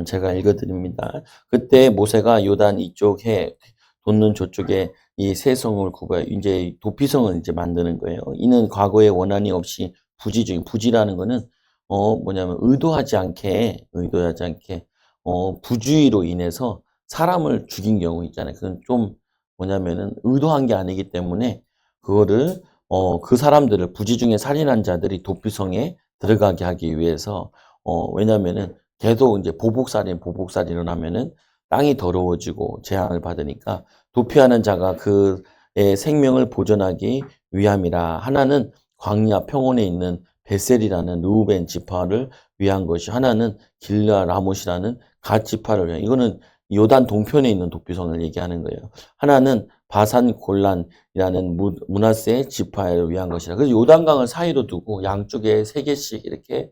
제가 읽어드립니다. 그때 모세가 요단 이쪽 해 돋는 저쪽에 이 세 성을 구하여 이제 도피성을 이제 만드는 거예요. 이는 과거에 원한이 없이 부지라는 거는 뭐냐면 의도하지 않게 부주의로 인해서 사람을 죽인 경우 있잖아요. 그건 좀 뭐냐면은 의도한 게 아니기 때문에 그거를 그 사람들을 부지 중에 살인한 자들이 도피성에 들어가게 하기 위해서 왜냐면은 계속 이제 보복살인을 하면은 땅이 더러워지고 재앙을 받으니까 도피하는 자가 그의 생명을 보존하기 위함이라. 하나는 광야 평원에 있는 베셀이라는 르우벤 지파를 위한 것이, 하나는 길라 라못이라는 갓 지파를 위한, 이거는 요단 동편에 있는 도피성을 얘기하는 거예요. 하나는 바산 골란이라는 므낫세 지파를 위한 것이라. 그래서 요단강을 사이로 두고 양쪽에 세 개씩 이렇게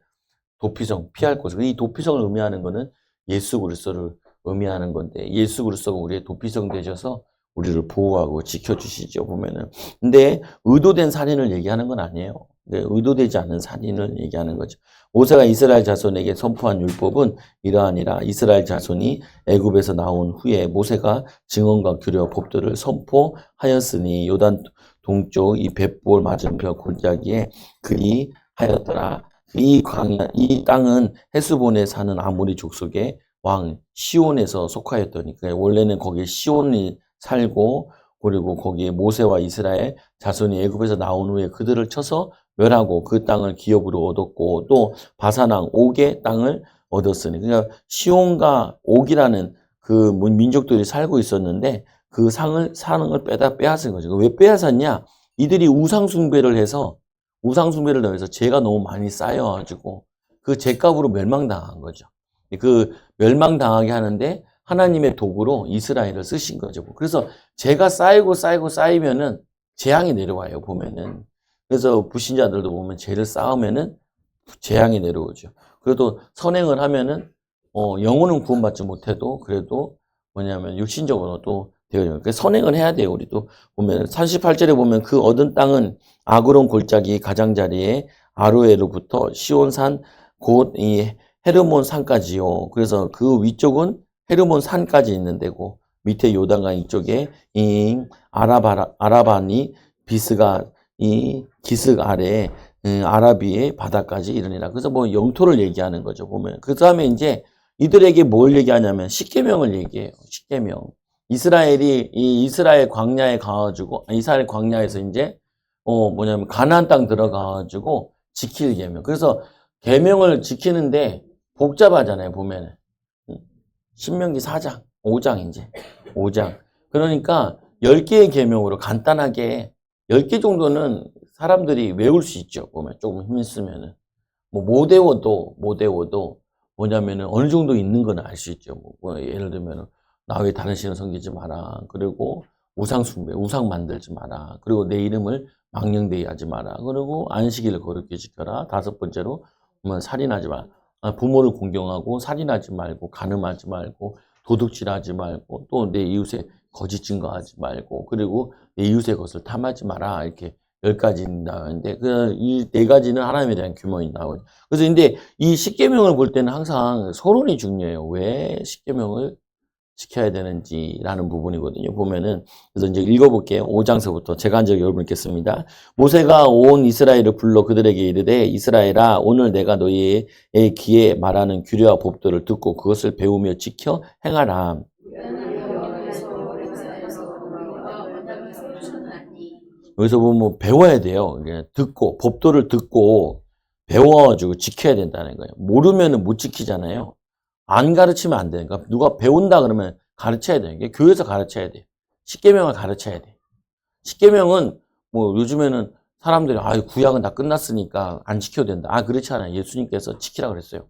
도피성, 피할 곳. 이 도피성을 의미하는 거는 예수 그리스도를 의미하는 건데, 예수 그리스도가 우리의 도피성 되셔서 우리를 보호하고 지켜주시죠, 보면은. 근데 의도된 살인을 얘기하는 건 아니에요. 의도되지 않은 살인을 얘기하는 거죠. 모세가 이스라엘 자손에게 선포한 율법은 이러하니라. 이스라엘 자손이 애굽에서 나온 후에 모세가 증언과 규례와 법들을 선포하였으니 요단 동쪽 이 벳볼 맞은편 골짜기에 그리하였더라. 이 땅은 헤스본에 사는 아모리 족속의 왕 시온에서 속하였더니, 원래는 거기에 시온이 살고, 그리고 거기에 모세와 이스라엘 자손이 애굽에서 나온 후에 그들을 쳐서 멸하고 그 땅을 기업으로 얻었고, 또 바사랑 옥의 땅을 얻었으니, 그러니까 시온과 옥이라는 그 민족들이 살고 있었는데 그 사능을 빼앗은 거죠. 왜 빼앗았냐? 이들이 우상숭배를 해서 죄가 너무 많이 쌓여가지고 그 죄값으로 멸망당한 거죠. 그 멸망당하게 하는데 하나님의 도구로 이스라엘을 쓰신 거죠. 그래서 죄가 쌓이면은 재앙이 내려와요, 보면은. 그래서 불신자들도 보면 죄를 쌓으면은 재앙이 내려오죠. 그래도 선행을 하면은 영혼은 구원받지 못해도 그래도 뭐냐면 육신적으로 또 되어요. 선행을 해야 돼요. 우리도 보면 38절에 보면 그 얻은 땅은 아그론 골짜기 가장자리에 아로에로부터 시온산 곧 이 헤르몬 산까지요. 그래서 그 위쪽은 헤르몬 산까지 있는 데고, 밑에 요단강 이쪽에 이 아라바니 비스가 이 기슭 아래에 아라비의 바다까지 이르니라. 그래서 뭐 영토를 얘기하는 거죠, 보면. 그 다음에 이제 이들에게 뭘 얘기하냐면 십계명을 얘기해요. 십계명. 이스라엘 광야에 가가지고, 이스라엘 광야에서 이제 뭐냐면 가나안 땅 들어가가지고 지킬 계명. 그래서 계명을 지키는데 복잡하잖아요, 보면은. 신명기 4장, 5장 이제 5장. 그러니까 10개의 계명으로 간단하게 10개 정도는 사람들이 외울 수 있죠, 보면. 조금 힘쓰면은. 뭐 못 외워도 뭐냐면은 어느 정도 있는 건 알 수 있죠. 뭐 예를 들면은 나 외에 다른 신을 섬기지 마라. 그리고 우상 만들지 마라. 그리고 내 이름을 망령되이 하지 마라. 그리고 안식일을 거룩히 지켜라. 5번째로 뭐 살인하지 마라. 부모를 공경하고 살인하지 말고 간음하지 말고 도둑질하지 말고 또 내 이웃의 거짓 증거하지 말고 그리고 내 이웃의 것을 탐하지 마라. 이렇게 10가지 나오는데 이 4가지는 하나님에 대한 규명이 나오죠. 그래서 근데 이 십계명을 볼 때는 항상 서론이 중요해요. 왜 십계명을 지켜야 되는지라는 부분이거든요. 보면은 그래서 이제 읽어볼게요. 5장서부터 제가 한 적 여러분 읽겠습니다. 모세가 온 이스라엘을 불러 그들에게 이르되 이스라엘아 오늘 내가 너희의 귀에 말하는 규례와 법도를 듣고 그것을 배우며 지켜 행하라. 여기서 보면 뭐 배워야 돼요. 듣고 법도를 듣고 배워가지고 지켜야 된다는 거예요. 모르면은 못 지키잖아요. 안 가르치면 안 되니까 누가 배운다 그러면 가르쳐야 돼요. 이게 교회에서 가르쳐야 돼요. 십계명을 가르쳐야 돼. 십계명은 뭐 요즘에는 사람들이 구약은 다 끝났으니까 안 지켜도 된다. 그렇지 않아요. 예수님께서 지키라 그랬어요.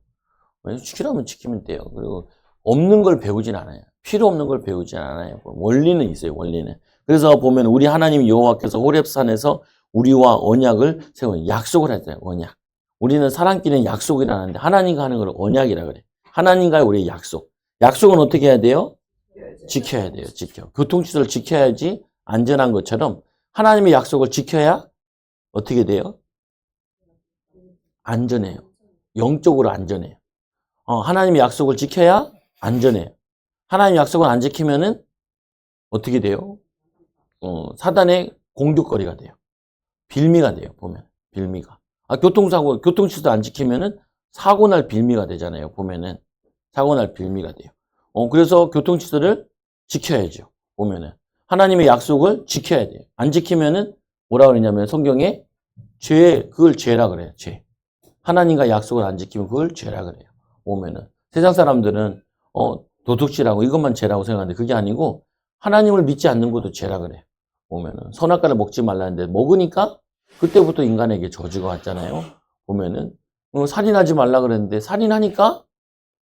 지키라면 지키면 돼요. 그리고 없는 걸 배우진 않아요. 필요 없는 걸 배우진 않아요. 원리는 있어요. 원리는. 그래서 보면 우리 하나님 여호와께서 호렙산에서 우리와 언약을 세우는 약속을 했어요. 언약. 우리는 사람끼리는 약속이라는데 하나님과 하는 걸 언약이라 그래. 하나님과의 우리의 약속. 약속은 어떻게 해야 돼요? 지켜야 돼요. 교통시설을 지켜야지 안전한 것처럼 하나님의 약속을 지켜야 어떻게 돼요? 안전해요. 영적으로 안전해요. 하나님의 약속을 지켜야 안전해요. 하나님의 약속을 안 지키면은 어떻게 돼요? 사단의 공격거리가 돼요. 빌미가 돼요, 보면. 빌미가. 교통사고, 교통체도 안 지키면은 사고 날 빌미가 되잖아요, 보면은. 사고 날 빌미가 돼요. 그래서 교통체도를 지켜야죠, 보면은. 하나님의 약속을 지켜야 돼요. 안 지키면은 뭐라 그러냐면 성경에 그걸 죄라 그래요, 죄. 하나님과 약속을 안 지키면 그걸 죄라 그래요, 보면은. 세상 사람들은, 도둑질하고 이것만 죄라고 생각하는데 그게 아니고 하나님을 믿지 않는 것도 죄라 그래요, 보면은. 선악과를 먹지 말라는데 먹으니까 그때부터 인간에게 저주가 왔잖아요. 보면은 살인하지 말라 그랬는데 살인하니까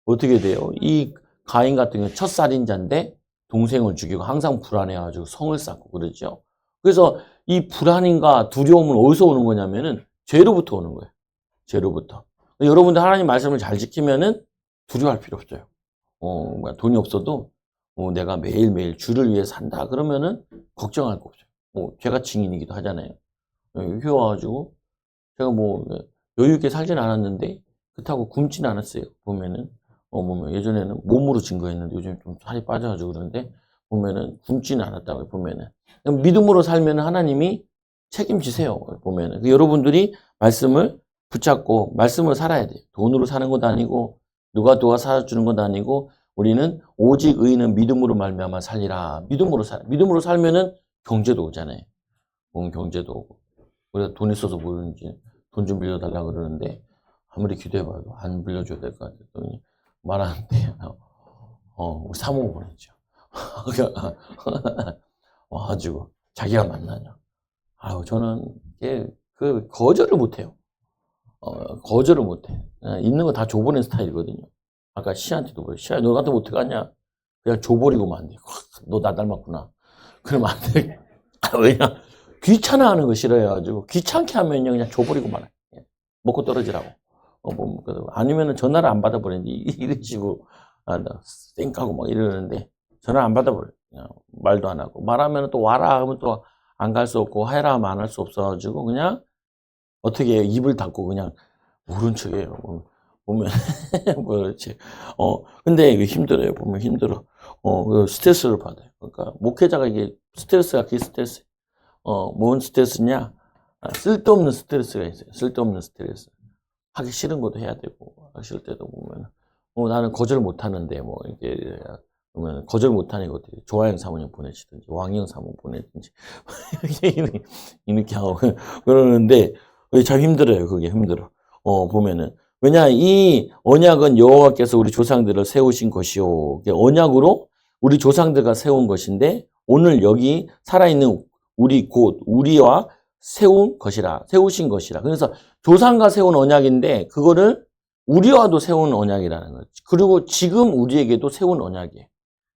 어떻게 돼요? 이 가인 같은 경우는 첫 살인자인데 동생을 죽이고 항상 불안해가지고 성을 쌓고 그러죠. 그래서 이 불안인가 두려움은 어디서 오는 거냐면은 죄로부터 오는 거예요. 죄로부터. 여러분들 하나님 말씀을 잘 지키면은 두려워할 필요 없어요. 돈이 없어도 내가 매일매일 주를 위해 산다 그러면은 걱정할 거 없어요. 제가 증인이기도 하잖아요. 여기 와가지고 제가 여유 있게 살진 않았는데 그렇다고 굶진 않았어요. 보면은 보면 예전에는 몸으로 증거했는데 요즘 좀 살이 빠져가지고 그러는데 보면은 굶지는 않았다고요. 보면은 믿음으로 살면 하나님이 책임지세요. 보면은 여러분들이 말씀을 붙잡고 말씀을 살아야 돼요. 돈으로 사는 것도 아니고 누가 살아주는 것도 아니고 우리는 오직 의인은 믿음으로 말미암아 살리라. 믿음으로 살면은 경제도 오잖아요. 보면 경제도 오고. 그래서 돈 있어서 모르는지 돈 좀 빌려달라 그러는데 아무리 기도해봐도 안 빌려줘야 될 것 같았더니 말하는데 우리 사모 보냈죠. 와가지고 자기가 만나냐. 저는 거절을 못해요. 거절을 못해. 있는 거 다 줘버리는 스타일이거든요. 아까 시한테도 그래. 시야 너 같으면 어떡하냐. 그냥 줘버리고만 안 돼. 너 나 닮았구나. 그러면 안 돼. 왜냐? 귀찮아하는 거 싫어해가지고 귀찮게 하면요 그냥 줘버리고 말아요. 먹고 떨어지라고. 아니면은 전화를 안 받아버리는데 이런 식으로 쌩까고 막 이러는데 전화를 안 받아버려요. 그냥 말도 안 하고 말하면 또 와라 하면 또 안 갈 수 없고 하라 하면 안 할 수 없어가지고 그냥 어떻게 해요? 입을 닫고 그냥 모른 척해요. 보면 그렇지. 근데 이게 힘들어요. 보면 힘들어. 스트레스를 받아요. 그러니까 목회자가 이게 스트레스가 그게 스트레스. 뭔 스트레스냐? 쓸데없는 스트레스가 있어요. 쓸데없는 스트레스. 하기 싫은 것도 해야 되고, 하기 싫을 때도 보면, 나는 거절 못 하는데, 이게, 그러면 거절 못 하는 것들이 조아영 사모님 보내시든지, 왕영 사모님 보내든지, 이렇게 하고, 그러는데, 참 힘들어요. 그게 힘들어. 보면은. 왜냐, 이 언약은 여호와께서 우리 조상들을 세우신 것이요. 언약으로 우리 조상들과 세운 것인데, 오늘 여기 살아있는 우리와 세우신 것이라. 그래서 조상과 세운 언약인데, 그거를 우리와도 세운 언약이라는 거죠. 그리고 지금 우리에게도 세운 언약이에요.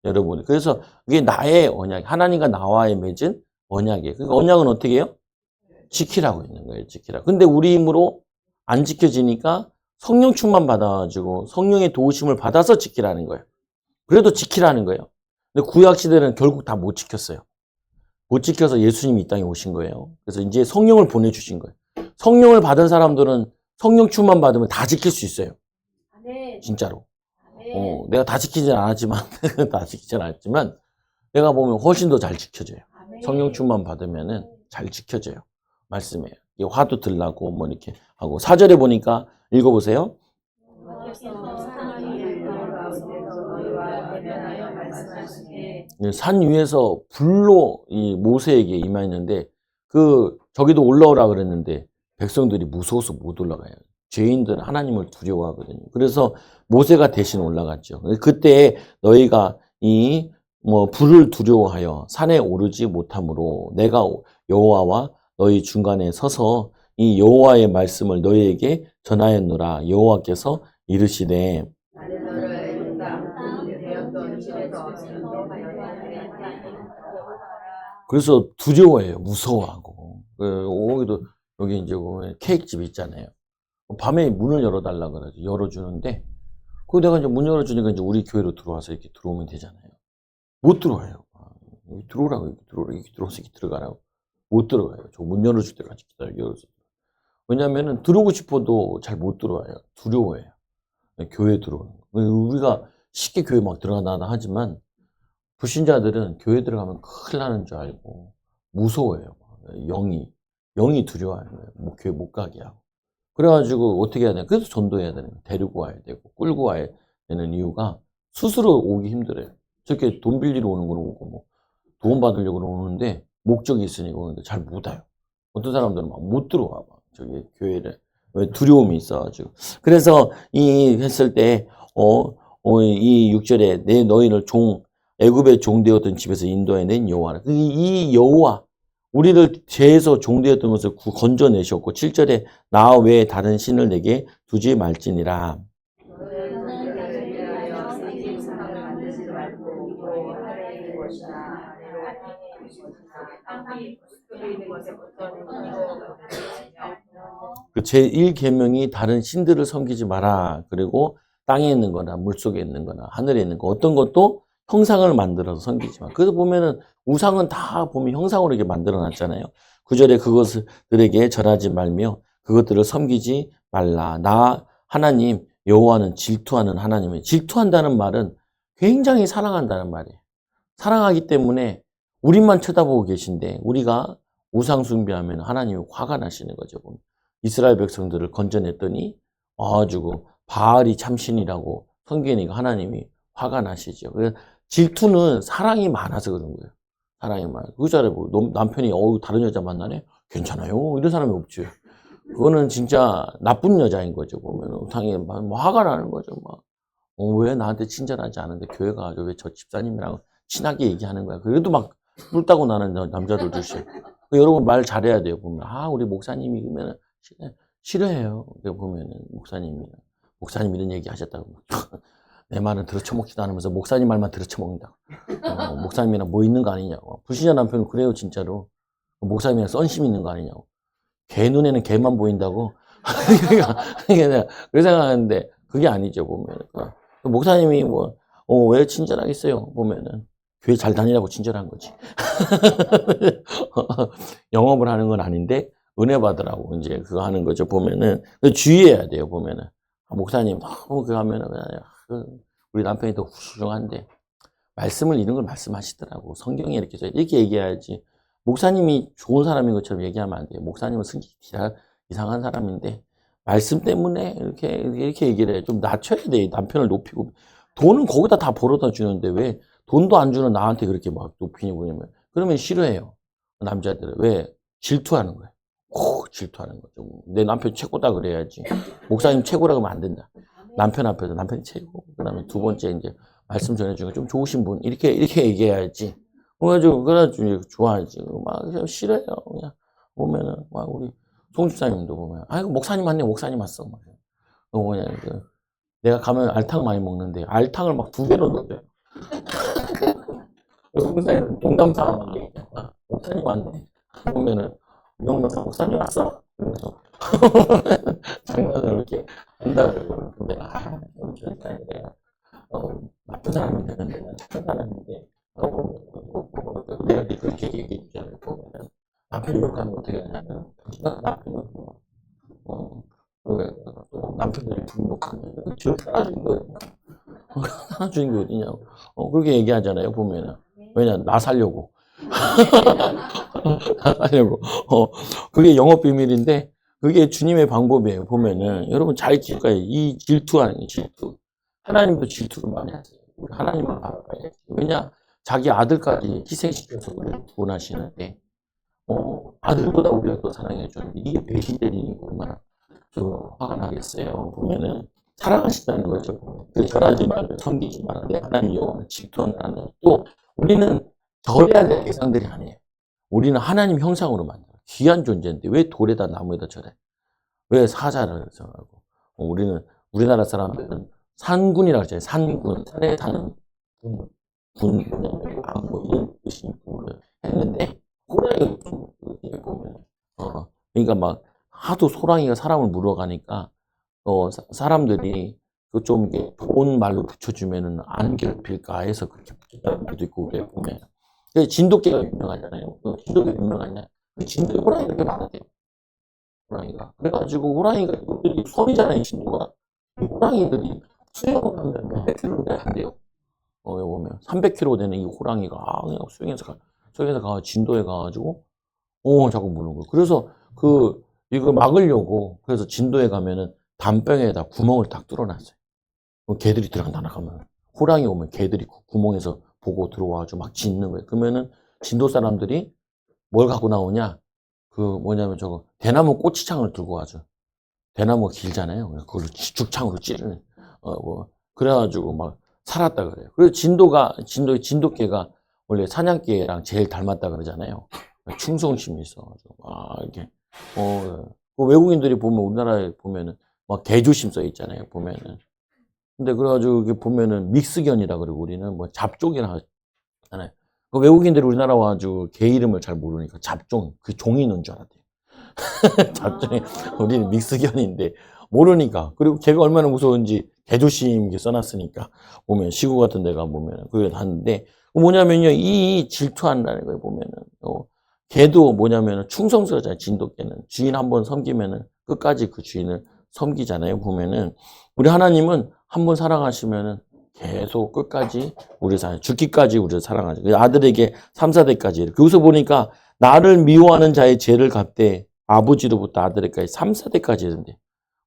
여러분. 그래서 그게 나의 언약, 하나님과 나와의 맺은 언약이에요. 그러니까 언약은 어떻게 해요? 지키라고 있는 거예요. 지키라. 근데 우리 힘으로 안 지켜지니까 성령 충만 받아가지고 성령의 도우심을 받아서 지키라는 거예요. 그래도 지키라는 거예요. 근데 구약 시대는 결국 다 못 지켰어요. 못 지켜서 예수님이 이 땅에 오신 거예요. 그래서 이제 성령을 보내주신 거예요. 성령을 받은 사람들은 성령 충만 받으면 다 지킬 수 있어요. 진짜로. 내가 다 지키진 않았지만, 내가 보면 훨씬 더 잘 지켜져요. 성령 충만 받으면은 잘 지켜져요. 말씀에. 화도 들라고 이렇게 하고. 4절에 보니까 읽어보세요. 산 위에서 불로 이 모세에게 임하였는데 저기도 올라오라 그랬는데 백성들이 무서워서 못 올라가요. 죄인들은 하나님을 두려워하거든요. 그래서 모세가 대신 올라갔죠. 그때 너희가 불을 두려워하여 산에 오르지 못하므로 내가 여호와와 너희 중간에 서서 이 여호와의 말씀을 너희에게 전하였노라. 여호와께서 이르시되 그래서 두려워해요. 무서워하고. 여기 이제 보면 케이크집 있잖아요. 밤에 문을 열어달라 그러죠. 열어주는데, 내가 이제 문 열어주니까 이제 우리 교회로 들어와서 이렇게 들어오면 되잖아요. 못 들어와요. 들어오라고, 이렇게 들어와서 이렇게 들어가라고. 못 들어가요. 저 문 열어줄 때까지 기다려요. 왜냐면은 들어오고 싶어도 잘 못 들어와요. 두려워해요. 교회 들어오는 거. 우리가 쉽게 교회 막 들어가나 하지만 불신자들은 교회 들어가면 큰일 나는 줄 알고 무서워해요. 영이 두려워하는 거예요. 교회 못 가게 하고. 그래가지고 어떻게 해야 되나? 그래서 전도해야 되는 거예요. 데리고 와야 되고 끌고 와야 되는 이유가 스스로 오기 힘들어요. 저렇게 돈 빌리러 오는 거는 오고 뭐 도움 받으려고 오는데 목적이 있으니까 오는데 잘 못 와요. 어떤 사람들은 막 못 들어와 봐. 저기 교회를. 왜 두려움이 있어가지고. 그래서 이 했을 때 이 6절에 내 너희를 애굽의 종되었던 집에서 인도해낸 여호와라. 이 여호와 우리를 죄에서 종되었던 것을 건져내셨고 7절에 나 외에 다른 신을 내게 두지 말지니라. 그 제1계명이 다른 신들을 섬기지 마라. 그리고 땅에 있는 거나 물속에 있는 거나 하늘에 있는 거 어떤 것도 형상을 만들어서 섬기지 마. 그래서 보면은 우상은 다 보면 형상으로 이렇게 만들어 놨잖아요. 9절에 그것들에게 절하지 말며 그것들을 섬기지 말라. 나 하나님 여호와는 질투하는 하나님이에요. 질투한다는 말은 굉장히 사랑한다는 말이에요. 사랑하기 때문에 우리만 쳐다보고 계신데 우리가 우상 숭배하면 하나님이 화가 나시는 거죠. 이스라엘 백성들을 건져냈더니 와가지고 바알이 참신이라고 성경이니까 하나님이 화가 나시죠. 그래서 질투는 사랑이 많아서 그런 거예요. 사랑이 많아. 그 자리에 남편이 다른 여자 만나네? 괜찮아요. 이런 사람이 없죠. 그거는 진짜 나쁜 여자인 거죠. 보면 상에 뭐 화가 나는 거죠. 막 왜 나한테 친절하지 않은데 교회 가서 왜 저 집사님이랑 친하게 얘기하는 거야. 그래도 막 뿔따고 나는 남자들도 있어요. 여러분 말 잘해야 돼요. 보면 우리 목사님이 그러면 싫어해요. 보면은 목사님 이런 얘기 하셨다고. 내 말은 들어쳐먹지도 않으면서 목사님 말만 들어쳐먹는다고. 목사님이랑 뭐 있는 거 아니냐고. 불신자 남편은 그래요, 진짜로. 목사님이랑 썬심 있는 거 아니냐고. 개 눈에는 개만 보인다고. 그러니까 그렇게 생각하는데 그게 아니죠, 보면. 목사님이 왜 친절하겠어요, 보면은. 교회 잘 다니라고 친절한 거지. 영업을 하는 건 아닌데, 은혜 받으라고 이제 그거 하는 거죠, 보면은. 주의해야 돼요, 보면은. 목사님, 너무 그거 하면은, 우리 남편이 더 훌륭한데, 말씀을 이런 걸 말씀하시더라고. 성경에 이렇게 얘기해야지. 목사님이 좋은 사람인 것처럼 얘기하면 안 돼요. 목사님은 성격이 이상한 사람인데, 말씀 때문에 이렇게 얘기를 해. 좀 낮춰야 돼. 남편을 높이고. 돈은 거기다 다 벌어다 주는데 왜 돈도 안 주는 나한테 그렇게 막 높이냐고 그러면. 그러면 싫어해요. 남자들은. 왜? 질투하는 거예요. 질투하는 거죠. 내 남편 최고다 그래야지. 목사님 최고라고 하면 안 된다. 남편 앞에서 남편이 최고. 그 다음에 두 번째 이제 말씀 전해주니까 좀 좋으신 분. 이렇게 얘기해야지. 그래가지고 좋아하지. 막 싫어해요. 그냥 보면은, 막 우리 송 집사님도 보면, 아이고, 목사님 왔네, 목사님 왔어. 그냥 내가 가면 알탕 많이 먹는데, 알탕을 막 2개로 넣어요. 목사님, 농담삼아 막 얘기해. 목사님 왔네. 보면은, 영명사 목사님 왔어? 그래서 장난을 이렇게 한다고. 근데, 내가, 나쁜 사람이 되는데, 난 착한 사람인데, 내가 그렇게 얘기했잖아요. 보면은, 남편이 욕하면 어떻게 하냐면, 남편은 남편들이 불목하면 지금 사라진 거예요. 사라진 게 어디냐고. 그렇게 얘기하잖아요, 보면은. 왜냐, 나 살려고. 나 살려고. 그게 영업 비밀인데, 그게 주님의 방법이에요, 보면은. 여러분 잘 기억해요. 이 질투하는 게 질투. 하나님도 질투를 많이 하세요. 하나님만 바라봐야지. 왜냐, 자기 아들까지 희생시켜서 구원하시는데, 아들보다 우리가 더 사랑해줬는데, 이게 배신되니 얼마나 화가 나겠어요. 보면은, 사랑하신다는 거죠. 절하지 말고 섬기지 말고 내 하나님 여호와를 질투하는. 또 우리는 절해야 될 대상들이 아니에요. 우리는 하나님 형상으로 만들어 귀한 존재인데 왜 돌에다 나무에다 절해? 왜 사자를 정하고? 우리는 우리나라 사람들은 산군이라고 하잖아요. 산군, 산에 사는 군, 왕고 이런 뜻이 했는데 호랑이가 좀 보면 그러니까 막 하도 소랑이가 사람을 물어가니까 사람들이 그 좀 좋은 말로 붙여주면은 안 괴롭힐까 해서 그렇게 붙였다는 것도 있고 그래 보면. 진돗개가 유명하잖아요. 진돗개 유명하냐? 진돗개 호랑이가 그렇게 많았대요. 호랑이가. 그래가지고 호랑이가 소이잖아요, 진도가. 호랑이들이 수영을 하면 몇 킬로인데 안 돼요. 여기 보면 300kg 되는 이 호랑이가 그냥 수영해서 가 진도에 가가지고 자꾸 무는 거예요. 그래서 이걸 막으려고 그래서 진도에 가면은 담병에다 구멍을 딱 뚫어놨어요. 그럼 개들이 들어간다 나가면 호랑이 오면 개들이 구멍에서 보고 들어와가지고 막 짖는 거예요. 그러면은 진도 사람들이 뭘 갖고 나오냐? 뭐냐면 저거 대나무 꼬치창을 들고 와죠. 대나무가 길잖아요. 그걸 죽창으로 찌르는. 그래가지고 막 살았다 그래요. 그래서 진돗개가 원래 사냥개랑 제일 닮았다 그러잖아요. 충성심이 있어가지고 이렇게 외국인들이 보면 우리나라에 보면은 막 개조심 써 있잖아요. 보면은. 근데 그래가지고 이게 보면은 믹스견이라 그러고 우리는 뭐 잡종이라 하잖아요. 외국인들이 우리나라 와가지고 개 이름을 잘 모르니까 잡종 그 종이 있는 줄 알았대요. 잡종이 우리는 믹스견인데 모르니까. 그리고 걔가 얼마나 무서운지 개조심 이렇게 써놨으니까 보면 시구 같은 데가 보면 그게 하는데 뭐냐면요 이 질투한다는 거예요. 보면은 걔도 뭐냐면은 충성스러잖아요. 진돗개는 주인 한번 섬기면은 끝까지 그 주인을 섬기잖아요. 보면은 우리 하나님은 한번 사랑하시면은 계속 끝까지 우리 죽기까지 우리를 사랑하죠. 아들에게 3, 4대까지. 거기서 보니까 나를 미워하는 자의 죄를 갚되 아버지로부터 아들에게까지 3, 4대까지 했는데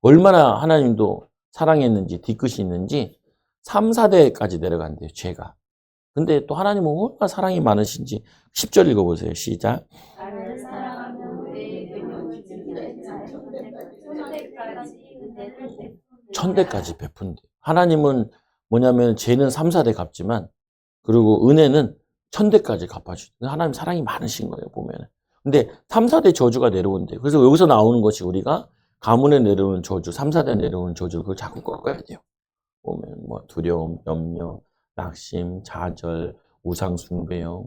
얼마나 하나님도 사랑했는지 뒤끝이 있는지 3, 4대까지 내려간대요. 죄가. 근데 또 하나님은 얼마나 사랑이 많으신지 10절 읽어보세요. 시작. 나를 사랑하는 우리의 천대까지 베푼대. 하나님은 뭐냐면 죄는 3, 4대 갚지만 그리고 은혜는 1000대까지 갚아주죠. 하나님 사랑이 많으신 거예요, 보면은. 근데 3, 4대 저주가 내려온대. 그래서 여기서 나오는 것이 우리가 가문에 내려오는 저주, 3, 4대 내려오는 저주, 그걸 자꾸 꺾어야 돼요. 보면 뭐 두려움, 염려, 낙심, 좌절, 우상숭배요.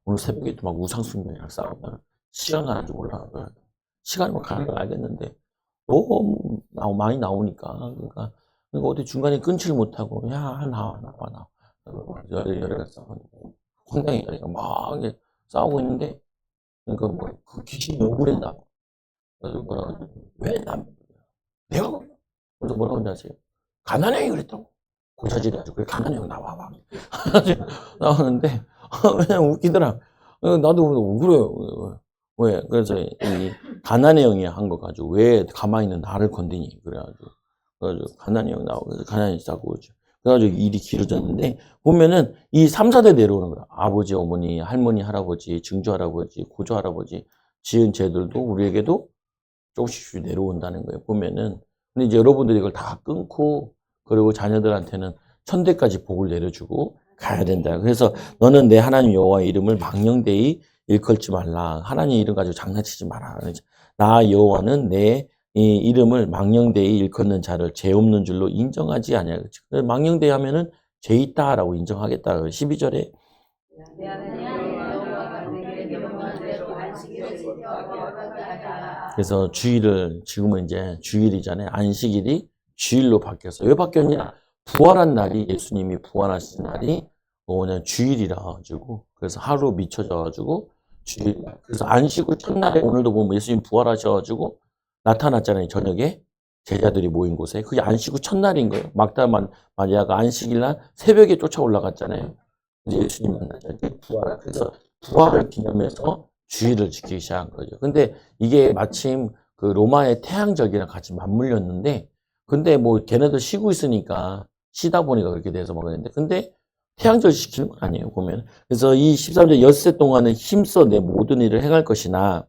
오늘 새벽에도 막 우상숭배랑 싸우면 시간 가는 줄 몰라. 시간이 뭐 가는 걸 알겠는데 너무 많이 나오니까. 그러니까 어디 중간에 끊지를 못하고 야 나와. 열애가 싸우고 황당히 막 싸우고 있는데 그러니까 그 귀신이 욕을 했나 봐. 그래서 내가 그래서 뭐라고 하는지 아세요? 가난한 형이 그랬다고. 고자질이 아주 그래 가난한 형 나와 봐. 나오는데 그냥 웃기더라. 나도 그래요. 왜? 그래서 이 가난한 형이 한 거 가지고 왜 가만히 있는 나를 건드니? 그래가지고 가난한 형 나오고 그래서 가난히 싸고 그러죠. 그래가지고 일이 길어졌는데 보면은 이 3, 4대 내려오는 거야. 아버지, 어머니, 할머니, 할아버지, 증조 할아버지, 고조 할아버지 지은 죄들도 우리에게도 조금씩 내려온다는 거예요. 보면은 근데 이제 여러분들이 이걸 다 끊고 그리고 자녀들한테는 1000대까지 복을 내려주고 가야 된다. 그래서 너는 내 하나님 여호와의 이름을 망령되이 일컬지 말라. 하나님 이름 가지고 장난치지 마라. 나 여호와는 내 이 이름을 망령되이 일컫는 자를 죄 없는 줄로 인정하지 아니하. 망령되이 하면은 죄 있다라고 인정하겠다. 12절에 그래서 주일을 지금은 이제 주일이잖아요. 안식일이 주일로 바뀌었어. 왜 바뀌었냐? 부활한 날이 예수님이 부활하신 날이 그냥 주일이라 가지고 그래서 하루 미쳐져 가지고 주일. 그래서 안식 후 첫날에 오늘도 보면 예수님 부활하셔 가지고 나타났잖아요. 저녁에 제자들이 모인 곳에. 그게 안식 후 첫날인 거예요. 막다 마리아가 안식일 날 새벽에 쫓아 올라갔잖아요. 이제 예수님 만나잖아요. 부활. 그래서 부활을 기념해서 주일을 지키기 시작한 거죠. 근데 이게 마침 그 로마의 태양절기랑 같이 맞물렸는데, 근데 뭐 걔네들 쉬고 있으니까 쉬다 보니까 그렇게 돼서 먹었는데, 근데 태양절 시키는 건 아니에요, 보면. 그래서 이 13절 엿새 동안은 힘써 내 모든 일을 행할 것이나,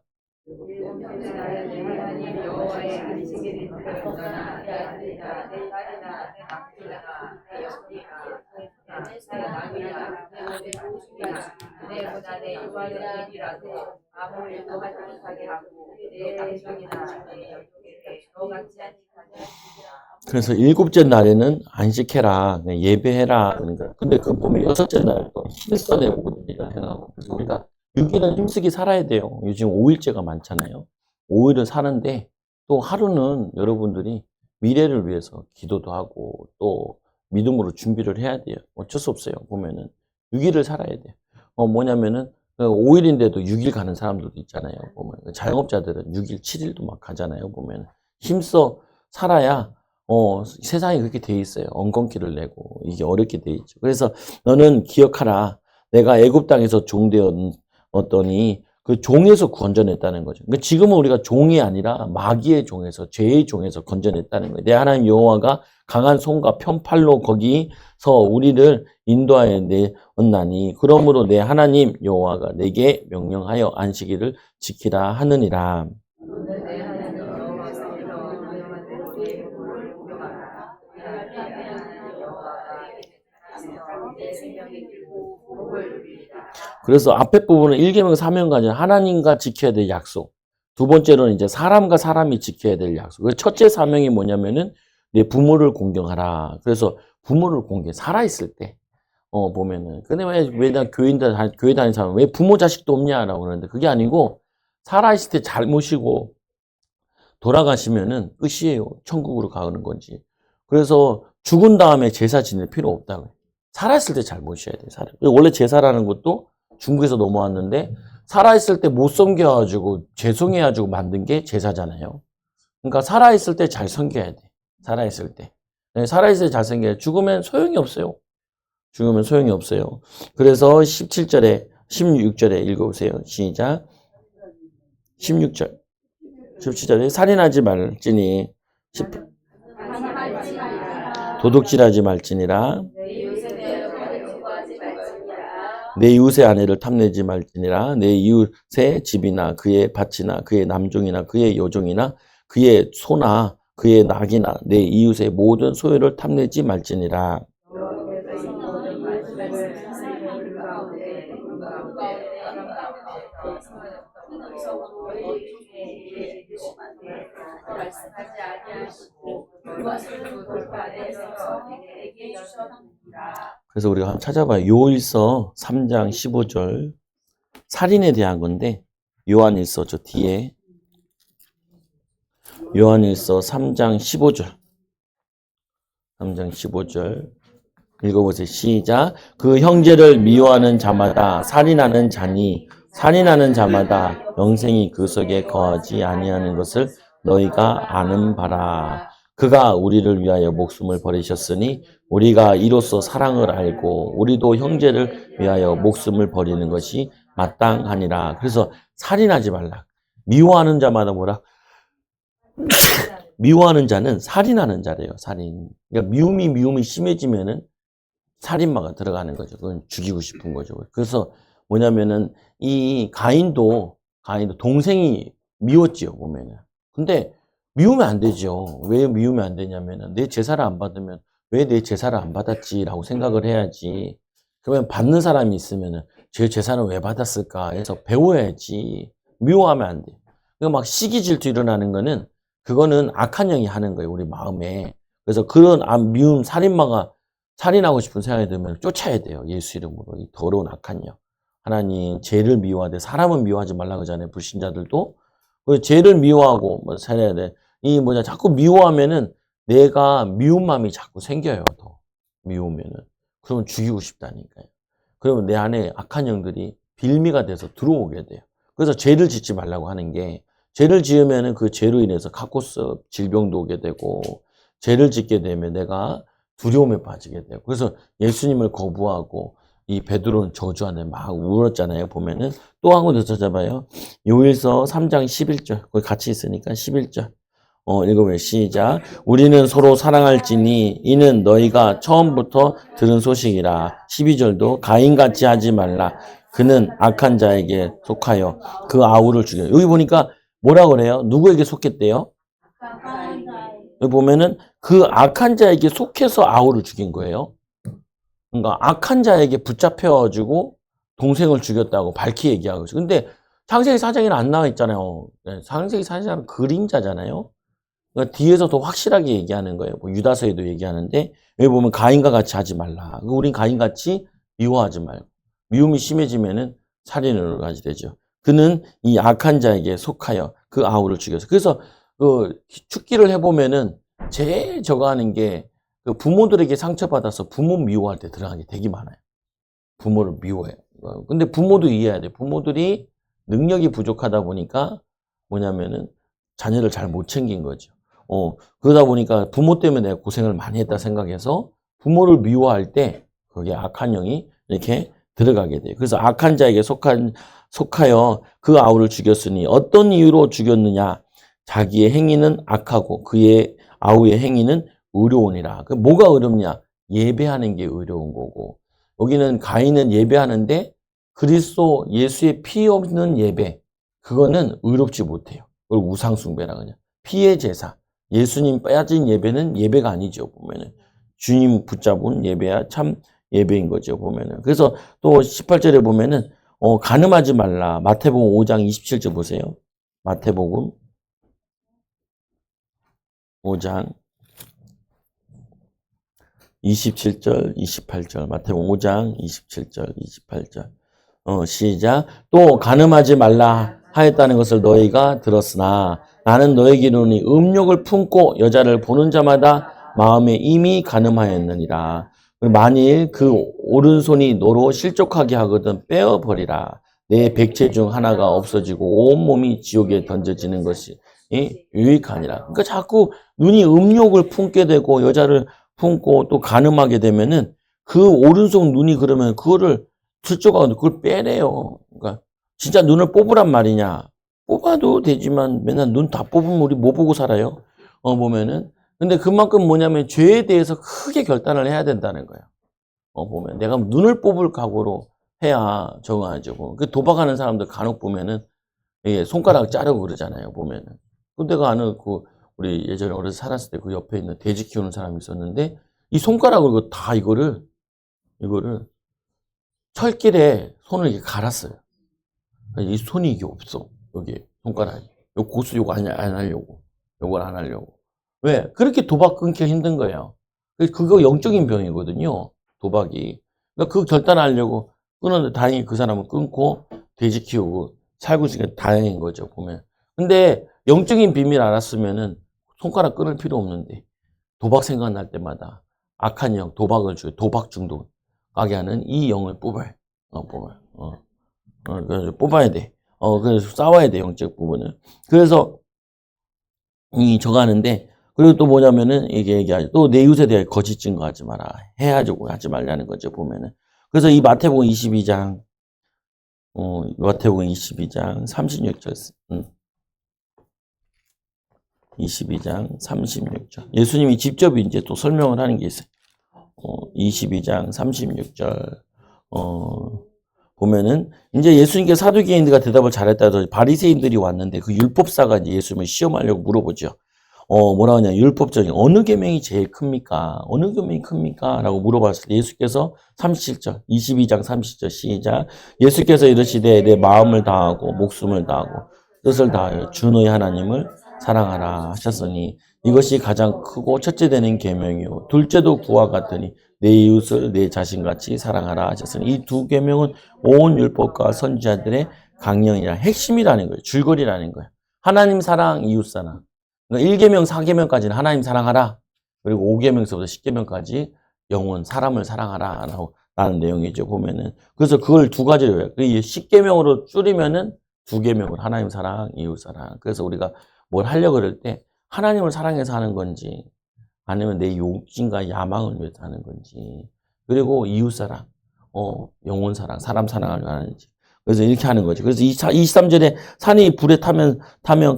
그래서 일곱째 날에는 안식해라, 예배해라. 그러니까 근데 그 보면 여섯째 날 힘써 내 모든 일을 행하고. 그래서 우리가 6일은 힘쓰기 살아야 돼요. 요즘 5일째가 많잖아요. 5일은 사는데 또 하루는 여러분들이 미래를 위해서 기도도 하고 또 믿음으로 준비를 해야 돼요. 어쩔 수 없어요. 보면은 6일을 살아야 돼요. 뭐냐면은 5일인데도 6일 가는 사람들도 있잖아요. 보면 자영업자들은 6일, 7일도 막 가잖아요. 보면 힘써 살아야 세상이 그렇게 돼 있어요. 엉겅퀴를 내고 이게 어렵게 돼 있죠. 그래서 너는 기억하라. 내가 애굽 땅에서 종되었더니 그 종에서 건져냈다는 거죠. 그러니까 지금은 우리가 종이 아니라 마귀의 종에서 죄의 종에서 건져냈다는 거예요. 내 하나님 여호와가 강한 손과 편팔로 거기서 우리를 인도하여 내었나니 그러므로 내 하나님 여호와가 내게 명령하여 안식일을 지키라 하느니라. 그래서 앞에 부분은 1계명 사명까지 하나님과 지켜야 될 약속. 두 번째로는 이제 사람과 사람이 지켜야 될 약속. 그 첫째 사명이 뭐냐면은 내 부모를 공경하라. 그래서 부모를 살아있을 때, 보면은. 근데 왜 교회 다니는 사람, 왜 부모 자식도 없냐라고 그러는데 그게 아니고 살아있을 때 잘 모시고 돌아가시면은 끝이에요. 천국으로 가는 건지. 그래서 죽은 다음에 제사 지낼 필요 없다고요. 살아있을 때 잘 모셔야 돼요. 원래 제사라는 것도 중국에서 넘어왔는데 살아있을 때 못 섬겨가지고 죄송해가지고 만든 게 제사잖아요. 그러니까 살아있을 때 잘 섬겨야 돼. 살아있을 때. 네, 살아있을 때 잘 섬겨야 돼. 죽으면 소용이 없어요. 죽으면 소용이 없어요. 그래서 17절에 16절에 읽어보세요. 시작. 16절. 17절에 살인하지 말지니 도둑질하지 말지니라 내 이웃의 아내를 탐내지 말지니라 내 이웃의 집이나 그의 밭이나 그의 남종이나 그의 여종이나 그의 소나 그의 낙이나 내 이웃의 모든 소유를 탐내지 말지니라. 그래서 우리가 한번 찾아봐요. 요일서 3장 15절 살인에 대한 건데 요한일서 저 뒤에 요한일서 3장 15절 3장 15절 읽어보세요. 시작. 그 형제를 미워하는 자마다 살인하는 자니 살인하는 자마다 영생이 그 속에 거하지 아니하는 것을 너희가 아는 바라. 그가 우리를 위하여 목숨을 버리셨으니 우리가 이로써 사랑을 알고 우리도 형제를 위하여 목숨을 버리는 것이 마땅하니라. 그래서 살인하지 말라. 미워하는 자마다 뭐라? 미워하는 자는 살인하는 자래요. 살인. 그러니까 미움이 심해지면은 살인마가 들어가는 거죠. 그건 죽이고 싶은 거죠. 그래서 뭐냐면은 이 가인도 동생이 미웠지요, 보면은. 근데 미우면 안 되죠. 왜 미우면 안 되냐면은 내 제사를 안 받으면 왜 내 제사를 안 받았지라고 생각을 해야지. 그러면 받는 사람이 있으면은 제 제사는 왜 받았을까 해서 배워야지. 미워하면 안 돼. 그러니까 막 시기 질투 일어나는 거는 그거는 악한 영이 하는 거예요, 우리 마음에. 그래서 그런 미움 살인마가 살인하고 싶은 생각이 들면 쫓아야 돼요. 예수 이름으로. 이 더러운 악한 영. 하나님 죄를 미워하되 사람은 미워하지 말라고 하잖아요. 불신자들도. 죄를 미워하고 뭐 살아야 돼. 자꾸 미워하면은 내가 미운 마음이 자꾸 생겨요. 더 미우면은. 그러면 죽이고 싶다니까요. 그러면 내 안에 악한 영들이 빌미가 돼서 들어오게 돼요. 그래서 죄를 짓지 말라고 하는 게 죄를 지으면은 그 죄로 인해서 카코스 질병도 오게 되고 죄를 짓게 되면 내가 두려움에 빠지게 되고 그래서 예수님을 거부하고 이 베드로는 저주 안에 막 울었잖아요. 보면은 또 한 군데 찾아봐요. 요일서 3장 11절 거기 같이 있으니까 11절 읽어보세요. 시작. 우리는 서로 사랑할지니 이는 너희가 처음부터 들은 소식이라. 12절도 가인같이 하지 말라. 그는 악한 자에게 속하여 그 아우를 죽여. 여기 보니까 뭐라 그래요? 누구에게 속했대요? 여기 보면은 그 악한 자에게 속해서 아우를 죽인 거예요. 그러니까 악한 자에게 붙잡혀가지고 동생을 죽였다고 밝히 얘기하고 있어요. 근데 창세기 4장에는 안 나와 있잖아요. 창세기 4장은 그림자잖아요. 그러니까 뒤에서 더 확실하게 얘기하는 거예요. 뭐 유다서에도 얘기하는데 여기 보면 가인과 같이 하지 말라. 우린 가인같이 미워하지 말고 미움이 심해지면은 살인을 하게 되죠. 그는 이 악한 자에게 속하여 그 아우를 죽였어. 그래서 그 축기를 해보면은 제일 저거 하는 게 그 부모들에게 상처받아서 부모 미워할 때 들어가는 게 되게 많아요. 부모를 미워해요. 근데 부모도 이해해야 돼. 부모들이 능력이 부족하다 보니까 뭐냐면은 자녀를 잘 못 챙긴 거죠. 그러다 보니까 부모 때문에 내가 고생을 많이 했다 생각해서 부모를 미워할 때 거기에 악한 영이 이렇게 들어가게 돼요. 그래서 악한 자에게 속하여 그 아우를 죽였으니 어떤 이유로 죽였느냐? 자기의 행위는 악하고 그의 아우의 행위는 의로우니라. 그 뭐가 의롭냐? 예배하는 게 의로운 거고, 여기는 가인은 예배하는데 그리스도 예수의 피 없는 예배, 그거는 의롭지 못해요. 그걸 우상숭배라 그냥 피의 제사. 예수님 빠진 예배는 예배가 아니죠. 보면은 주님 붙잡은 예배야 참 예배인 거죠. 보면은 그래서 또 18절에 보면은 간음하지 말라. 마태복음 5장 27절 보세요. 마태복음 5장 27절, 28절. 마태복음 5장 27절, 28절. 시작. 또 간음하지 말라 하였다는 것을 너희가 들었으나 나는 너에게 이르노니 음욕을 품고 여자를 보는 자마다 마음에 이미 간음하였느니라. 만일 그 오른손이 너로 실족하게 하거든 빼어버리라. 내 백체 중 하나가 없어지고 온몸이 지옥에 던져지는 것이 유익하니라. 그러니까 자꾸 눈이 음욕을 품게 되고 여자를 품고 또 간음하게 되면은 그 오른손 눈이 그러면 그거를 슬쩍하고 그걸 빼내요. 그러니까 진짜 눈을 뽑으란 말이냐? 뽑아도 되지만 맨날 눈 다 뽑으면 우리 뭐 보고 살아요? 보면은. 근데 그만큼 뭐냐면 죄에 대해서 크게 결단을 해야 된다는 거예요. 보면 내가 눈을 뽑을 각오로 해야 정하죠. 그 도박하는 사람들 간혹 보면은 손가락 자르고 그러잖아요. 보면은. 그 내가 아는 우리 예전에 어려서 살았을 때 그 옆에 있는 돼지 키우는 사람이 있었는데 이 손가락을 다 이거를 철길에 손을 이렇게 갈았어요. 이 손이 이게 없어. 여기 손가락이. 요 고수 요거 안 하려고. 요걸 안 하려고. 왜? 그렇게 도박 끊기 힘든 거예요. 그거 영적인 병이거든요. 도박이. 그러니까 그 결단하려고 끊었는데 다행히 그 사람은 끊고 돼지 키우고 살고 있으니까 다행인 거죠. 보면. 근데 영적인 비밀 알았으면은 손가락 끊을 필요 없는데 도박 생각날 때마다 악한 영, 도박을 줘요. 도박 중독 가게 하는 이 영을 뽑아요. 뽑아요. 그래서 뽑아야 돼. 그래서 싸워야 돼, 영적 부분은. 그래서, 저거 하는데, 그리고 또 뭐냐면은, 이게 얘기하죠. 또 내 이웃에 대해 거짓 증거하지 마라. 해야지고 하지 말라는 거죠, 보면은. 그래서 이 마태복음 22장, 마태복음 22장 36절, 22장 36절. 예수님이 직접 이제 또 설명을 하는 게 있어요. 22장 36절, 보면은 이제 예수님께 사두개인들과 대답을 잘했다 해서 바리새인들이 왔는데 그 율법사가 이제 예수님을 시험하려고 물어보죠. 뭐라 하냐? 율법적인 어느 계명이 제일 큽니까? 어느 계명이 큽니까? 라고 물어봤을 때 예수께서 37절, 22장 30절 시작. 예수께서 이르시되 내 마음을 다하고 목숨을 다하고 뜻을 다하여 주 너희 하나님을 사랑하라 하셨으니 이것이 가장 크고 첫째 되는 계명이요 둘째도 그와 같으니 내 이웃을 내 자신같이 사랑하라 하셨으니 이 두 계명은 온 율법과 선지자들의 강령이라 핵심이라는 거예요. 줄거리라는 거예요. 하나님 사랑, 이웃 사랑. 그러니까 1계명, 4계명까지는 하나님 사랑하라. 그리고 5계명서부터 10계명까지 영혼, 사람을 사랑하라 라는 내용이죠. 보면은. 그래서 그걸 두 가지로 해요. 10계명으로 줄이면은 2계명으로 하나님 사랑, 이웃 사랑. 그래서 우리가 뭘 하려고 그럴 때 하나님을 사랑해서 하는 건지 아니면 내 욕심과 야망을 위해서 하는 건지 그리고 이웃사랑, 영혼사랑, 사람 사랑을 하는지 그래서 이렇게 하는 거죠. 그래서 23절에 산이 불에 타면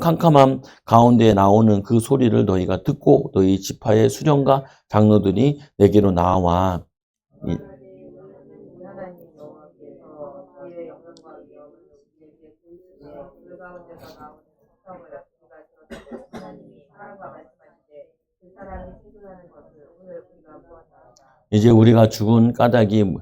캄캄함 가운데 나오는 그 소리를 너희가 듣고 너희 지파의 수령과 장로들이 내게로 나와 이제 우리가 죽은 까닭이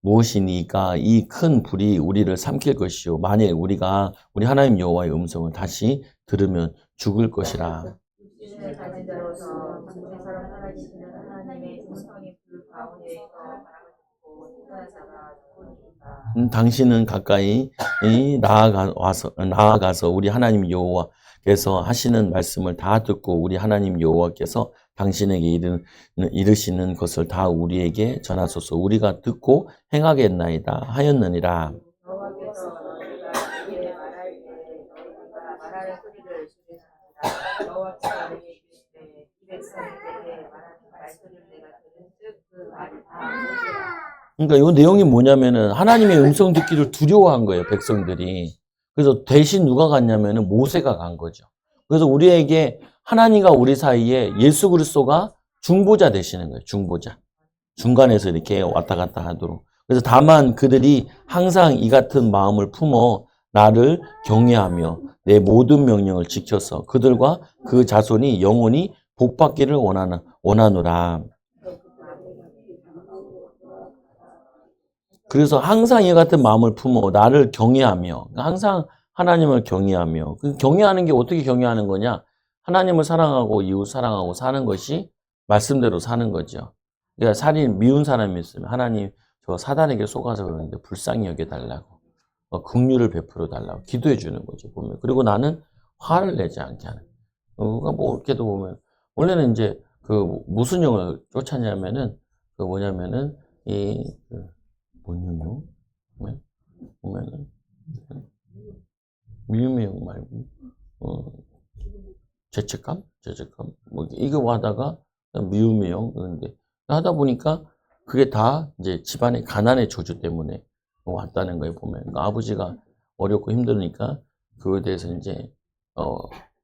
무엇이니까 이 큰 불이 우리를 삼킬 것이요 만일 우리가 우리 하나님 여호와의 음성을 다시 들으면 죽을 것이라. 당신은 가까이 나아가서 우리 하나님 여호와께서 하시는 말씀을 다 듣고 우리 하나님 여호와께서 당신에게 이르시는 것을 다 우리에게 전하소서. 우리가 듣고 행하겠나이다 하였느니라. 그러니까 이 내용이 뭐냐면은 하나님의 음성 듣기를 두려워한 거예요, 백성들이. 그래서 대신 누가 갔냐면은 모세가 간 거죠. 그래서 우리에게 하나님과 우리 사이에 예수 그리스도가 중보자 되시는 거예요, 중보자. 중간에서 이렇게 왔다 갔다 하도록. 그래서 다만 그들이 항상 이 같은 마음을 품어 나를 경외하며 내 모든 명령을 지켜서 그들과 그 자손이 영원히 복받기를 원하노라. 그래서 항상 이 같은 마음을 품어 나를 경외하며 항상 하나님을 경외하며 그 경외하는 게 어떻게 경외하는 거냐? 하나님을 사랑하고 이웃 사랑하고 사는 것이 말씀대로 사는 거죠. 그러니까 살인 미운 사람이 있으면 하나님 저 사단에게 속아서 그러는데 불쌍히 여겨달라고 긍휼을 베풀어 달라고 기도해 주는 거죠 보면. 그리고 나는 화를 내지 않게 하는. 그러니까 뭐 이렇게도 보면 원래는 이제 그 무슨 영을 쫓았냐면은 그 뭐냐면은 뭔 영요? 보면은 미움의 영 말고 죄책감 뭐 이거 하다가 미움의 영 그런데 하다 보니까 그게 다 이제 집안의 가난의 저주 때문에 왔다는 거예요 보면. 그러니까 아버지가 어렵고 힘드니까 그거에 대해서 이제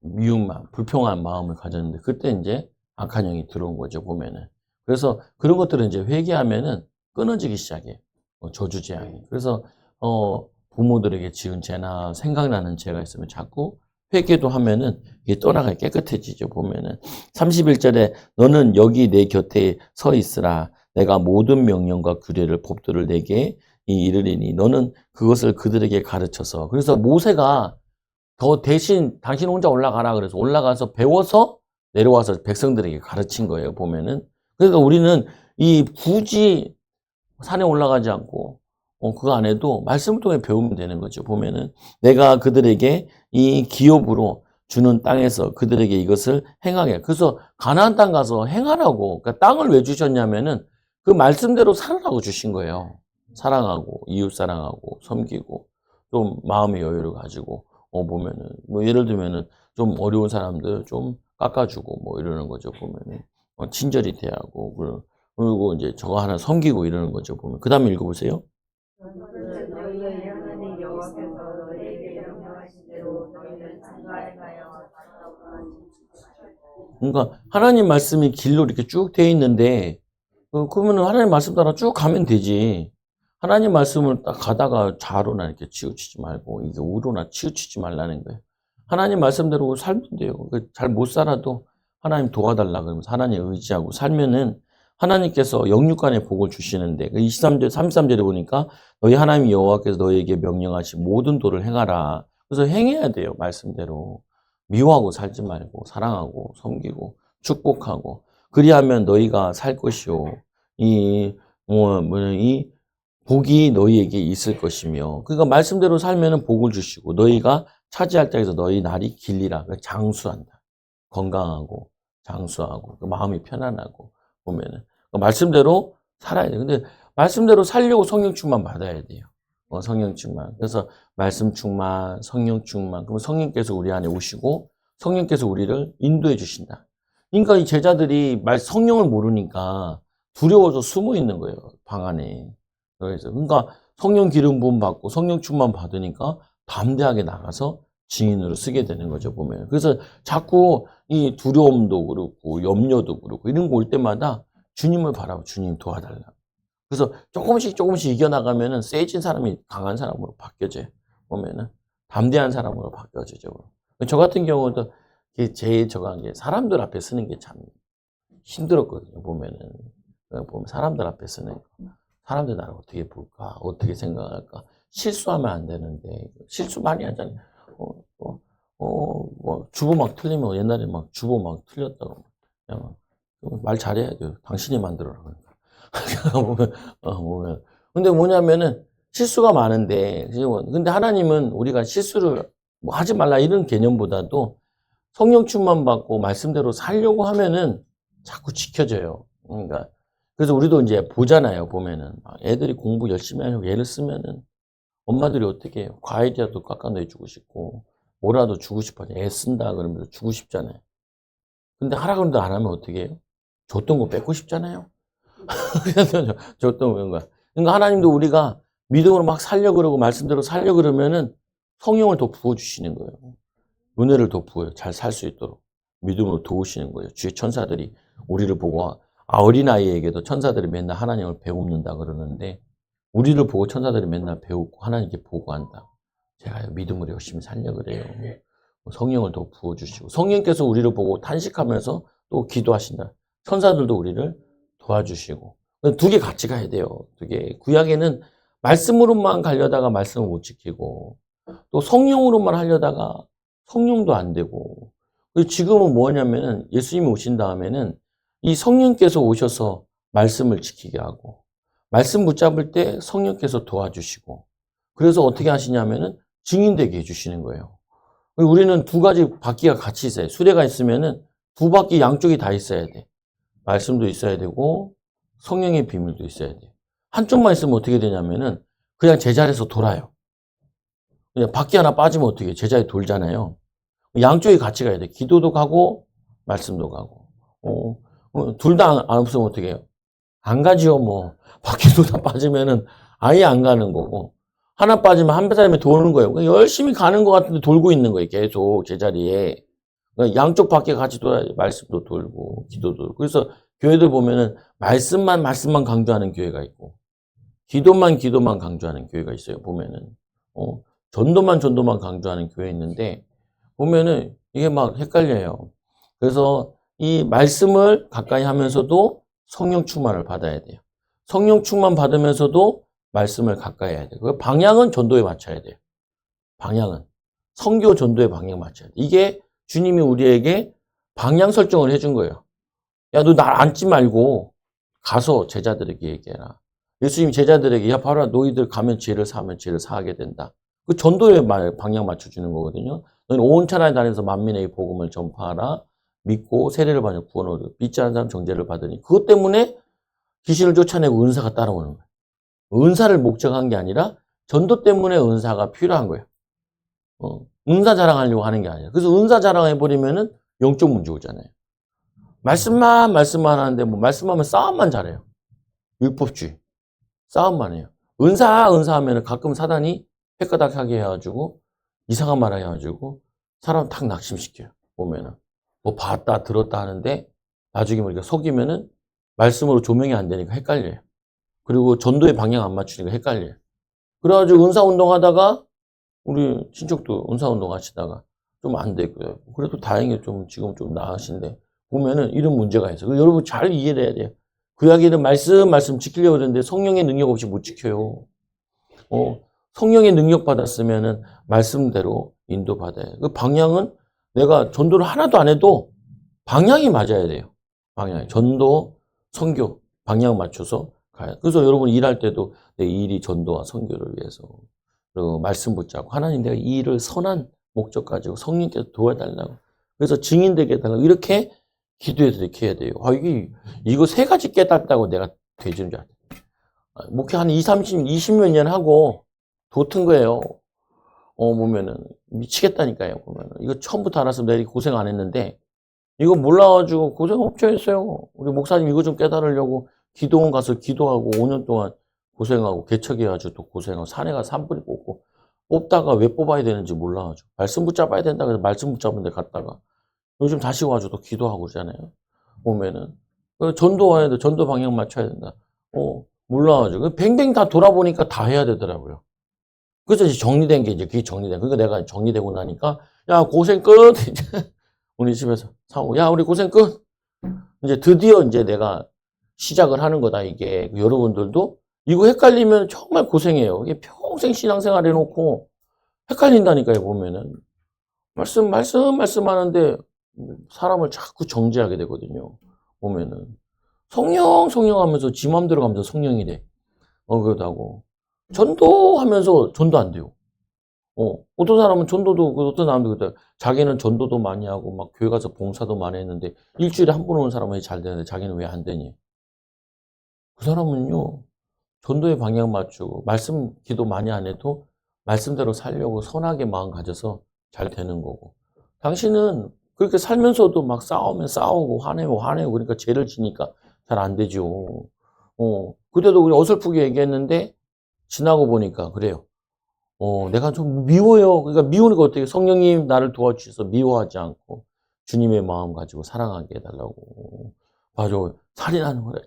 미움 마음, 불평한 마음을 가졌는데 그때 이제 악한 영이 들어온 거죠 보면은. 그래서 그런 것들은 이제 회개하면은 끊어지기 시작해요. 저주 재앙이. 그래서 부모들에게 지은 죄나 생각나는 죄가 있으면 자꾸 회개도 하면은 이게 떠나가게 깨끗해지죠 보면은. 31절에 너는 여기 내 곁에 서 있으라. 내가 모든 명령과 규례를 법도를 내게 이르리니 너는 그것을 그들에게 가르쳐서. 그래서 모세가 더 대신 당신 혼자 올라가라 그래서 올라가서 배워서 내려와서 백성들에게 가르친 거예요 보면은. 그러니까 우리는 이 굳이 산에 올라가지 않고 그거 안 해도 말씀을 통해 배우면 되는 거죠 보면은. 내가 그들에게 이 기업으로 주는 땅에서 그들에게 이것을 행하게. 그래서 가나안 땅 가서 행하라고. 그러니까 땅을 왜 주셨냐면은 그 말씀대로 살아라고 주신 거예요. 사랑하고 이웃 사랑하고 섬기고 좀 마음의 여유를 가지고 보면은 뭐 예를 들면은 좀 어려운 사람들 좀 깎아주고 뭐 이러는 거죠 보면은. 친절히 대하고 그리고 이제 저거 하나 섬기고 이러는 거죠 보면. 그 다음에 읽어보세요. 너희의 하나님 여호와께서 너희에게 명령하신 대로 너희는 증거하여 그러니까 하나님 말씀이 길로 이렇게 쭉 돼 있는데 그러면 하나님 말씀 따라 쭉 가면 되지. 하나님 말씀을 딱 가다가 좌로나 이렇게 치우치지 말고 이게 우로나 치우치지 말라는 거예요. 하나님 말씀대로 살면 돼요. 잘 못 살아도 하나님 도와달라 그러면서 하나님 의지하고 살면은 하나님께서 영육간의 복을 주시는데 23절, 33절에 보니까 너희 하나님 여호와께서 너희에게 명령하신 모든 도를 행하라. 그래서 행해야 돼요. 말씀대로. 미워하고 살지 말고 사랑하고 섬기고 축복하고 그리하면 너희가 살 것이요. 이 복이 너희에게 있을 것이며. 그러니까 말씀대로 살면은 복을 주시고 너희가 차지할 땅에서 너희 날이 길리라. 장수한다. 건강하고 장수하고 마음이 편안하고 보면은 말씀대로 살아야 돼. 근데 말씀대로 살려고 성령 충만 받아야 돼요. 성령 충만. 그래서 말씀 충만, 성령 충만. 그럼 성령께서 우리 안에 오시고 성령께서 우리를 인도해 주신다. 그러니까 이 제자들이 성령을 모르니까 두려워서 숨어 있는 거예요. 방 안에. 그래서 그러니까 성령 기름 부음 받고 성령 충만 받으니까 담대하게 나가서 증인으로 쓰게 되는 거죠, 보면. 그래서 자꾸 이 두려움도 그렇고 염려도 그렇고 이런 거 올 때마다 주님을 바라고 주님 도와달라. 그래서 조금씩 이겨나가면은 세진 사람이 강한 사람으로 바뀌어져요. 보면은 담대한 사람으로 바뀌어지죠. 저 같은 경우도 저가 사람들 앞에 쓰는 게 참 힘들었거든요. 보면은 사람들 앞에 쓰는 거. 사람들 나를 어떻게 볼까? 어떻게 생각할까? 실수하면 안 되는데 실수 많이 하잖아요. 뭐 주보 막 틀리면 옛날에 막 주보 막 틀렸다고 그냥 말 잘해야 돼요. 당신이 만들어라 그러니까. 보면 근데 뭐냐면은 실수가 많은데 근데 하나님은 우리가 실수를 뭐 하지 말라 이런 개념보다도 성령 충만 받고 말씀대로 살려고 하면은 자꾸 지켜져요. 그러니까 그래서 우리도 이제 보잖아요. 보면은 애들이 공부 열심히 하려고 애를 쓰면은 엄마들이 어떻게 해요? 과일이라도 깎아내주고 싶고 뭐라도 주고 싶어요. 애 쓴다 그러면서 주고 싶잖아요. 근데 하라 그러는데 안 하면 어떻게 해요? 줬던 거 뺏고 싶잖아요. 줬던 그런 거야. 그러니까 하나님도 우리가 믿음으로 막 살려 그러고 말씀대로 살려 그러면은 성령을 더 부어주시는 거예요. 은혜를 더 부어요. 잘 살 수 있도록. 믿음으로 도우시는 거예요. 주의 천사들이 우리를 보고, 어린아이에게도 천사들이 맨날 하나님을 배웁는다 그러는데, 우리를 보고 천사들이 맨날 배우고 하나님께 보고한다. 제가 믿음으로 열심히 살려 그래요. 성령을 더 부어주시고, 성령께서 우리를 보고 탄식하면서 또 기도하신다. 천사들도 우리를 도와주시고. 두 개 같이 가야 돼요. 두 개. 구약에는 말씀으로만 가려다가 말씀을 못 지키고, 또 성령으로만 하려다가 성령도 안 되고. 지금은 뭐냐면은 예수님이 오신 다음에는 이 성령께서 오셔서 말씀을 지키게 하고, 말씀 붙잡을 때 성령께서 도와주시고, 그래서 어떻게 하시냐면은 증인되게 해주시는 거예요. 우리는 두 가지 바퀴가 같이 있어요. 수레가 있으면은 두 바퀴 양쪽이 다 있어야 돼. 말씀도 있어야 되고 성령의 비밀도 있어야 돼. 한쪽만 있으면 어떻게 되냐면은 그냥 제자리에서 돌아요. 그냥 바퀴 하나 빠지면 어떻게 해? 제자리 돌잖아요. 양쪽이 같이 가야 돼. 기도도 가고 말씀도 가고. 둘 다 안 없으면 어떻게 해요? 안 가지요. 뭐 바퀴도 다 빠지면은 아예 안 가는 거고, 하나 빠지면 한 사람이 도는 거예요. 열심히 가는 것 같은데 돌고 있는 거예요. 계속 제자리에. 양쪽 바퀴 같이 돌아야지. 말씀도 돌고 기도도 돌고. 그래서 교회들 보면은 말씀만 강조하는 교회가 있고, 기도만 강조하는 교회가 있어요. 보면은 전도만 강조하는 교회 있는데, 보면은 이게 막 헷갈려요. 그래서 이 말씀을 가까이 하면서도 성령 충만을 받아야 돼요. 성령 충만 받으면서도 말씀을 가까이 해야 돼요. 그 방향은 전도에 맞춰야 돼요. 방향은 선교 전도의 방향 맞춰야 돼요. 이게 주님이 우리에게 방향 설정을 해준 거예요. 야, 너 날 앉지 말고 가서 제자들에게 얘기해라. 예수님이 제자들에게, 야, 봐라, 너희들 가면 죄를 사하면 죄를 사하게 된다. 그 전도의 방향 맞춰주는 거거든요. 너희는 온 천하에 다니면서 만민에게 복음을 전파하라. 믿고 세례를 받으며 구원을 얻고 믿지 않는 사람 정죄를 받으니, 그것 때문에 귀신을 쫓아내고 은사가 따라오는 거예요. 은사를 목적한 게 아니라 전도 때문에 은사가 필요한 거예요. 은사 자랑하려고 하는 게 아니라. 그래서 은사 자랑해버리면은 영적 문제 오잖아요. 말씀만 하는데, 뭐 말씀하면 싸움만 잘해요. 율법주의. 싸움만 해요. 은사 하면은 가끔 사단이 헷가닥하게 해가지고 이상한 말 해가지고 사람 탁 낙심시켜요. 보면은 뭐 봤다 들었다 하는데 나중에 우리가 속이면은 말씀으로 조명이 안 되니까 헷갈려요. 그리고 전도의 방향 안 맞추니까 헷갈려요. 그래가지고 은사 운동하다가, 우리 친척도 은사 운동 하시다가 좀 안 되고요. 그래도 다행히 좀 지금 좀 나으신데, 보면은 이런 문제가 있어요. 여러분 잘 이해를 해야 돼요. 구약에는 말씀 지키려고 그러는데 성령의 능력 없이 못 지켜요. 성령의 능력 받았으면은 말씀대로 인도받아요. 그 방향은 내가 전도를 하나도 안 해도 방향이 맞아야 돼요. 방향. 전도, 선교, 방향 맞춰서 가요. 그래서 여러분 일할 때도 내 일이 전도와 선교를 위해서, 그리고 말씀 붙잡고, 하나님 내가 이 일을 선한 목적 가지고 성령께서 도와달라고, 그래서 증인되게 해달라고, 이렇게 기도해서 이렇게 해야 돼요. 이거 세 가지 깨닫다고 내가 되지는 줄 알아요. 목회 한 20몇 년 하고 도튼 거예요. 보면은 미치겠다니까요. 보면은 이거 처음부터 알았으면 내가 이렇게 고생 안 했는데, 이거 몰라가지고 고생 엄청 했어요. 우리 목사님 이거 좀 깨달으려고 기도원 가서 기도하고 5년 동안 고생하고, 개척해가지고 또 고생하고, 산에 가서 산불이 뽑고, 뽑다가 왜 뽑아야 되는지 몰라가지고, 말씀 붙잡아야 된다 그래서 말씀 붙잡은 데 갔다가 요즘 다시 와가지고 또 기도하고 그러잖아요. 보면은 전도 와야 돼. 전도 방향 맞춰야 된다. 몰라가지고 뱅뱅 다 돌아보니까 다 해야 되더라고요. 그래서 이제 정리된 게, 이제 그게 정리된. 그러니까 내가 정리되고 나니까, 야, 고생 끝. 우리 집에서 사고, 야, 우리 고생 끝. 이제 드디어 이제 내가 시작을 하는 거다, 이게. 여러분들도 이거 헷갈리면 정말 고생해요. 이게 평생 신앙생활 해놓고 헷갈린다니까요, 보면은. 말씀 하는데 사람을 자꾸 정죄하게 되거든요. 보면은. 성령 하면서 지 맘대로 가면서 성령이 돼. 그러다고. 전도하면서 전도 안 돼요. 어떤 사람은 전도도, 어떤 사람도 그때 자기는 전도도 많이 하고 막 교회 가서 봉사도 많이 했는데 일주일에 한 번 오는 사람은 잘 되는데 자기는 왜 안 되니? 그 사람은요, 전도의 방향 맞추고 말씀 기도 많이 안 해도 말씀대로 살려고 선하게 마음 가져서 잘 되는 거고, 당신은 그렇게 살면서도 막 싸우고 화내고 그러니까 죄를 지니까 잘 안 되죠. 그때도 우리 어설프게 얘기했는데, 지나고 보니까 그래요. 내가 좀 미워요. 그러니까 미우니까 어떻게 성령님 나를 도와주셔서 미워하지 않고 주님의 마음 가지고 사랑하게 해달라고. 맞아. 살인하는 거래.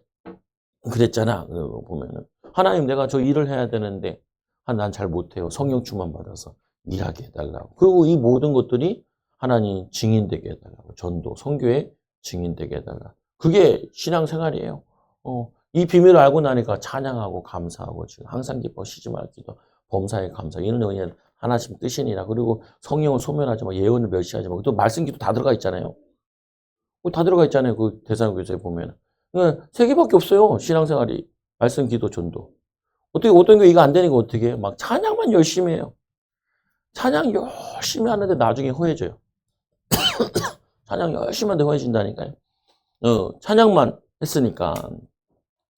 그랬잖아. 그거 보면은. 하나님 내가 저 일을 해야 되는데, 난 잘 못해요. 성령 충만 받아서 일하게 해달라고. 그리고 이 모든 것들이 하나님 증인되게 해달라고. 전도, 선교의 증인되게 해달라고. 그게 신앙생활이에요. 이 비밀을 알고 나니까 찬양하고 감사하고 지금 항상 기뻐 쉬지 말기도 범사에 감사. 이는 그냥 하나씩 뜻이니라. 그리고 성령을 소멸하지 마. 예언을 멸시하지 마. 또 말씀 기도 다 들어가 있잖아요. 다 들어가 있잖아요. 그 대사교서에 보면. 세 개밖에 없어요. 신앙생활이. 말씀, 기도, 전도. 어떻게 어떤 게 이거 안 되니까 어떻게 해요? 막 찬양만 열심히 해요. 찬양 열심히 하는데 나중에 후회져요. 찬양 열심히 하는데 후회진다니까요. 찬양만 했으니까.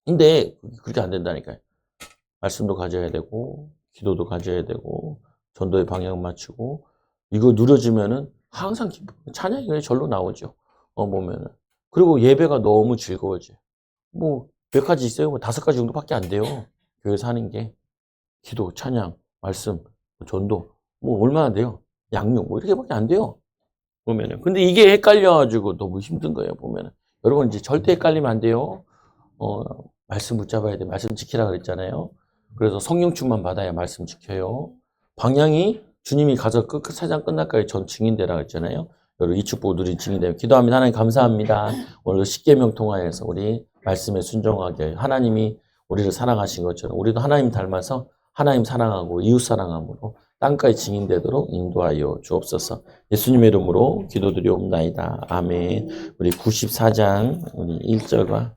근데 그렇게 안 된다니까요. 말씀도 가져야 되고, 기도도 가져야 되고, 전도의 방향 맞추고, 이거 누려지면은 항상 찬양이 그냥 절로 나오죠. 보면은. 그리고 예배가 너무 즐거워져요. 뭐, 몇 가지 있어요? 뭐 5가지 정도밖에 안 돼요. 교회에서 하는 게. 기도, 찬양, 말씀, 전도. 뭐, 얼마나 돼요? 양육, 뭐, 이렇게밖에 안 돼요. 보면은. 근데 이게 헷갈려가지고 너무 힘든 거예요, 보면은. 여러분, 이제 절대 헷갈리면 안 돼요. 말씀 붙잡아야 돼. 말씀 지키라 그랬잖아요. 그래서 성령 충만 받아야 말씀 지켜요. 방향이 주님이 가서 끝 사장 끝날까지 전 증인되라 그랬잖아요. 여러분 이 축복 누린 증인되요. 기도합니다. 하나님 감사합니다. 오늘 십계명 통하여서 우리 말씀에 순종하게 하나님이 우리를 사랑하신 것처럼 우리도 하나님 닮아서 하나님 사랑하고 이웃 사랑함으로 땅까지 증인되도록 인도하여 주옵소서. 예수님의 이름으로 기도드리옵나이다. 아멘. 우리 94장 우리 1절과